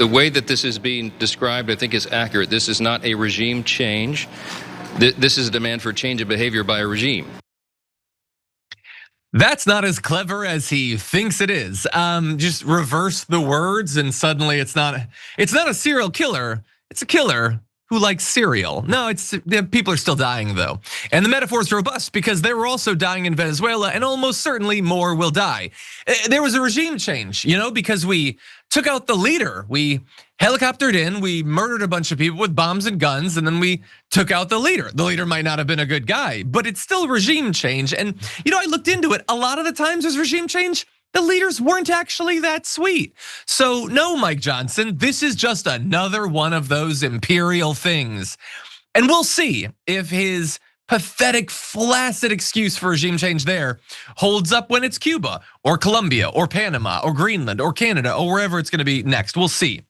The way that this is being described, I think, is accurate. This is not a regime change. This is a demand for change of behavior by a regime. That's not as clever as he thinks it is. Just reverse the words and suddenly it's not a serial killer. It's a killer who likes cereal. No, people are still dying though. And the metaphor is robust because they were also dying in Venezuela and almost certainly more will die. There was a regime change, because we took out the leader. We helicoptered in, we murdered a bunch of people with bombs and guns, and then we took out the leader. The leader might not have been a good guy, but it's still regime change. And I looked into it. A lot of the times there's regime change, the leaders weren't actually that sweet. So no, Mike Johnson, this is just another one of those imperial things. And we'll see if his pathetic, flaccid excuse for regime change there holds up when it's Cuba or Colombia or Panama or Greenland or Canada or wherever it's gonna be next. We'll see.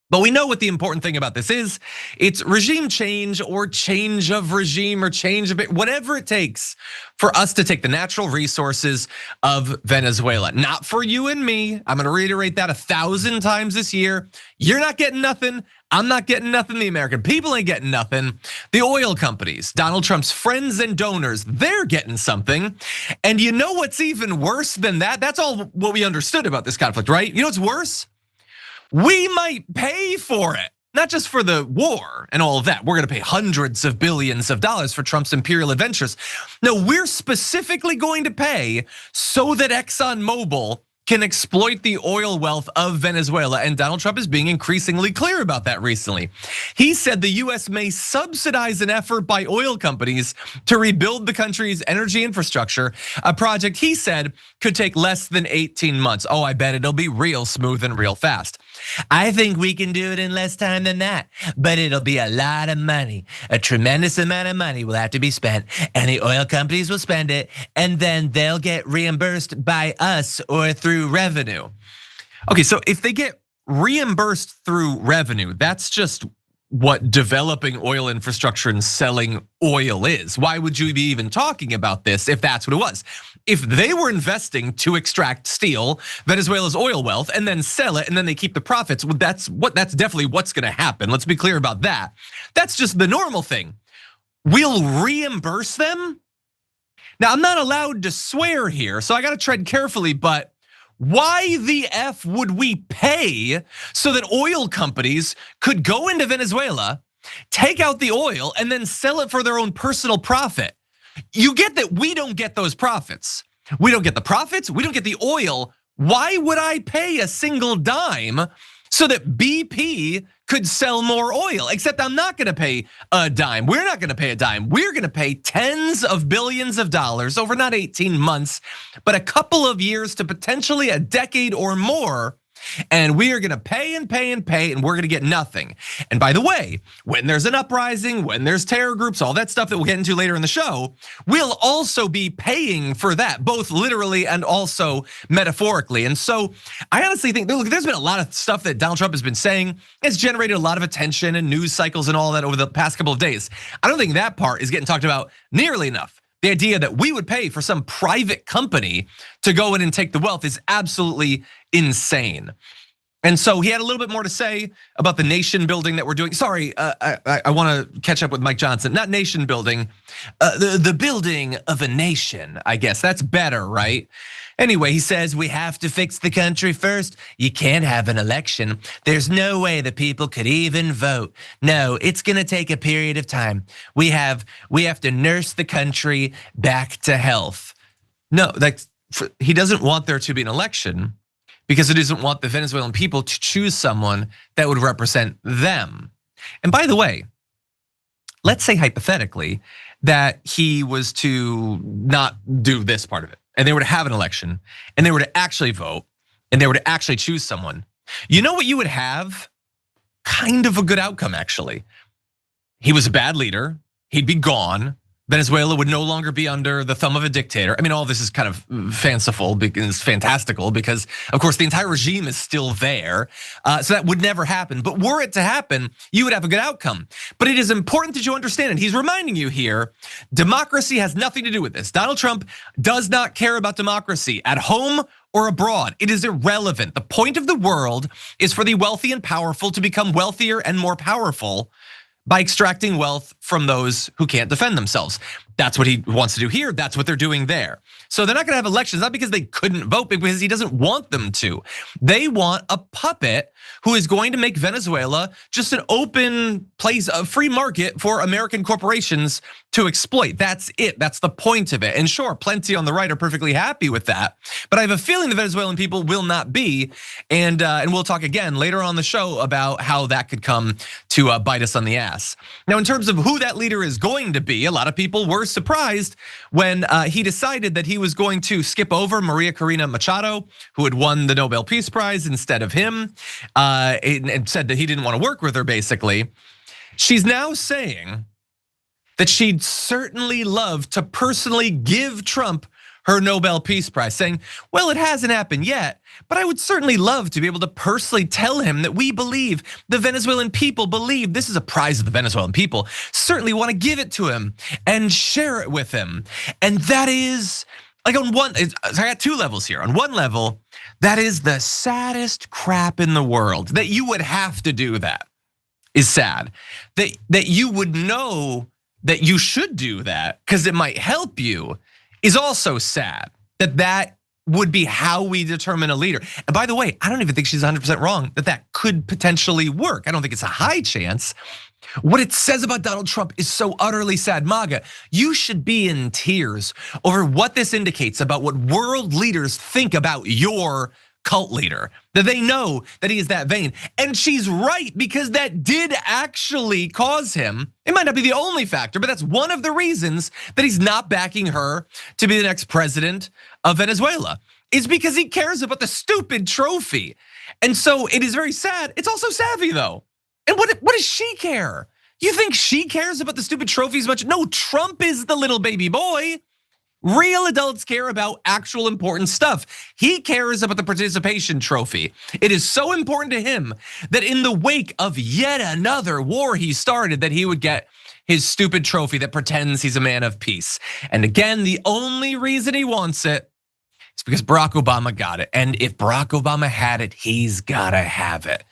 But we know what the important thing about this is. It's regime change or change of regime or change of it, whatever it takes for us to take the natural resources of Venezuela. Not for you and me. I'm gonna reiterate that 1,000 times this year. You're not getting nothing. I'm not getting nothing. The American people ain't getting nothing. The oil companies, Donald Trump's friends and donors, they're getting something. And you know what's even worse than that? That's all what we understood about this conflict, right? You know what's worse? We might pay for it, not just for the war and all of that. We're gonna pay hundreds of billions of dollars for Trump's imperial adventures. No, we're specifically going to pay so that ExxonMobil can exploit the oil wealth of Venezuela, and Donald Trump is being increasingly clear about that recently. He said the US may subsidize an effort by oil companies to rebuild the country's energy infrastructure, a project he said could take less than 18 months. Oh, I bet it'll be real smooth and real fast. I think we can do it in less time than that, but it'll be a lot of money. A tremendous amount of money will have to be spent, and the oil companies will spend it, and then they'll get reimbursed by us or through revenue. Okay, so if they get reimbursed through revenue, that's just what developing oil infrastructure and selling oil is. Why would you be even talking about this if that's what it was? If they were investing to extract, steal Venezuela's oil wealth and then sell it and then they keep the profits, well, that's definitely what's gonna happen. Let's be clear about that. That's just the normal thing. We'll reimburse them. Now, I'm not allowed to swear here, so I gotta tread carefully, but why the F would we pay so that oil companies could go into Venezuela, take out the oil, and then sell it for their own personal profit? You get that we don't get those profits. We don't get the profits, we don't get the oil. Why would I pay a single dime so that BP could sell more oil? Except I'm not gonna pay a dime. We're not gonna pay a dime. We're gonna pay tens of billions of dollars over not 18 months, but a couple of years to potentially a decade or more. And we are gonna pay and pay and pay, and we're gonna get nothing. And by the way, when there's an uprising, when there's terror groups, all that stuff that we'll get into later in the show, we'll also be paying for that, both literally and also metaphorically. And so I honestly think, look, there's been a lot of stuff that Donald Trump has been saying. It's generated a lot of attention and news cycles and all that over the past couple of days. I don't think that part is getting talked about nearly enough. The idea that we would pay for some private company to go in and take the wealth is absolutely insane. And so he had a little bit more to say about the nation building that we're doing. Sorry, I want to catch up with Mike Johnson. Not nation building, the building of a nation, I guess. That's better, right? Anyway, he says we have to fix the country first. You can't have an election. There's no way the people could even vote. No, it's gonna take a period of time. We have to nurse the country back to health. No, he doesn't want there to be an election because he doesn't want the Venezuelan people to choose someone that would represent them. And by the way, let's say hypothetically that he was to not do this part of it, and they were to have an election, and they were to actually vote, and they were to actually choose someone. You know what you would have? Kind of a good outcome, actually. He was a bad leader, he'd be gone. Venezuela would no longer be under the thumb of a dictator. I mean, all this is kind of fanciful, because fantastical, because of course the entire regime is still there. So that would never happen. But were it to happen, you would have a good outcome. But it is important that you understand, and he's reminding you here, democracy has nothing to do with this. Donald Trump does not care about democracy at home or abroad. It is irrelevant. The point of the world is for the wealthy and powerful to become wealthier and more powerful by extracting wealth from those who can't defend themselves. That's what he wants to do here. That's what they're doing there. So they're not gonna have elections, not because they couldn't vote, but because he doesn't want them to. They want a puppet who is going to make Venezuela just an open place, a free market for American corporations to exploit. That's it, that's the point of it. And sure, plenty on the right are perfectly happy with that, but I have a feeling the Venezuelan people will not be. And we'll talk again later on the show about how that could come to bite us on the ass. Now, in terms of who that leader is going to be, a lot of people were surprised when he decided that he was going to skip over Maria Corina Machado, who had won the Nobel Peace Prize, instead of him, and said that he didn't want to work with her, basically. She's now saying that she'd certainly love to personally give Trump her Nobel Peace Prize, saying, well, it hasn't happened yet, but I would certainly love to be able to personally tell him that we believe, the Venezuelan people believe, this is a prize of the Venezuelan people, certainly want to give it to him and share it with him. And that is, like, on one, I got two levels here. On one level, that is the saddest crap in the world, that you would have to do that is sad. That you would know that you should do that because it might help you is also sad. That would be how we determine a leader. And by the way, I don't even think she's 100% wrong that could potentially work. I don't think it's a high chance. What it says about Donald Trump is so utterly sad. MAGA, you should be in tears over what this indicates about what world leaders think about your cult leader, that they know that he is that vain. And she's right, because that did actually cause him. It might not be the only factor, but that's one of the reasons that he's not backing her to be the next president of Venezuela. Is because he cares about the stupid trophy. And so it is very sad. It's also savvy though. And what does she care? You think she cares about the stupid trophies much? No, Trump is the little baby boy. Real adults care about actual important stuff. He cares about the participation trophy. It is so important to him that in the wake of yet another war he started, that he would get his stupid trophy that pretends he's a man of peace. And again, the only reason he wants it is because Barack Obama got it. And if Barack Obama had it, he's gotta have it.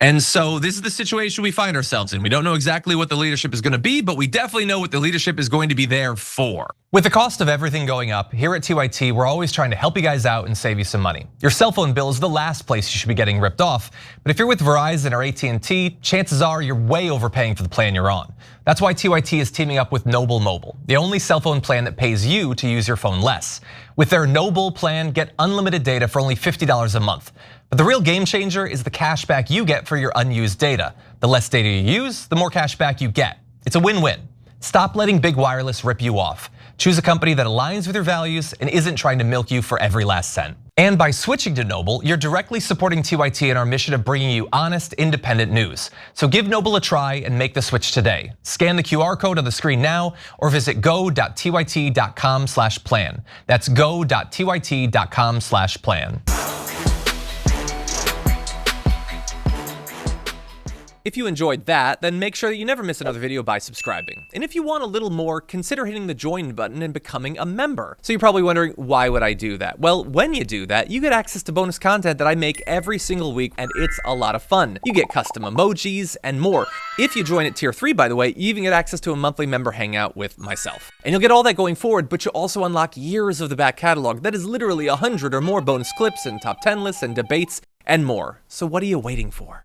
And so this is the situation we find ourselves in. We don't know exactly what the leadership is gonna be, but we definitely know what the leadership is going to be there for. With the cost of everything going up, here at TYT, we're always trying to help you guys out and save you some money. Your cell phone bill is the last place you should be getting ripped off. But if you're with Verizon or AT&T, chances are you're way overpaying for the plan you're on. That's why TYT is teaming up with Noble Mobile, the only cell phone plan that pays you to use your phone less. With their Noble plan, get unlimited data for only $50 a month. But the real game changer is the cash back you get for your unused data. The less data you use, the more cash back you get. It's a win-win. Stop letting big wireless rip you off. Choose a company that aligns with your values and isn't trying to milk you for every last cent. And by switching to Noble, you're directly supporting TYT in our mission of bringing you honest, independent news. So give Noble a try and make the switch today. Scan the QR code on the screen now or visit go.tyt.com/plan. That's go.tyt.com/plan. If you enjoyed that, then make sure that you never miss another video by subscribing. And if you want a little more, consider hitting the join button and becoming a member. So you're probably wondering, why would I do that? Well, when you do that, you get access to bonus content that I make every single week, and it's a lot of fun. You get custom emojis and more. If you join at tier 3, by the way, you even get access to a monthly member hangout with myself. And you'll get all that going forward, but you'll also unlock years of the back catalog. That is literally 100 or more bonus clips and top 10 lists and debates and more. So what are you waiting for?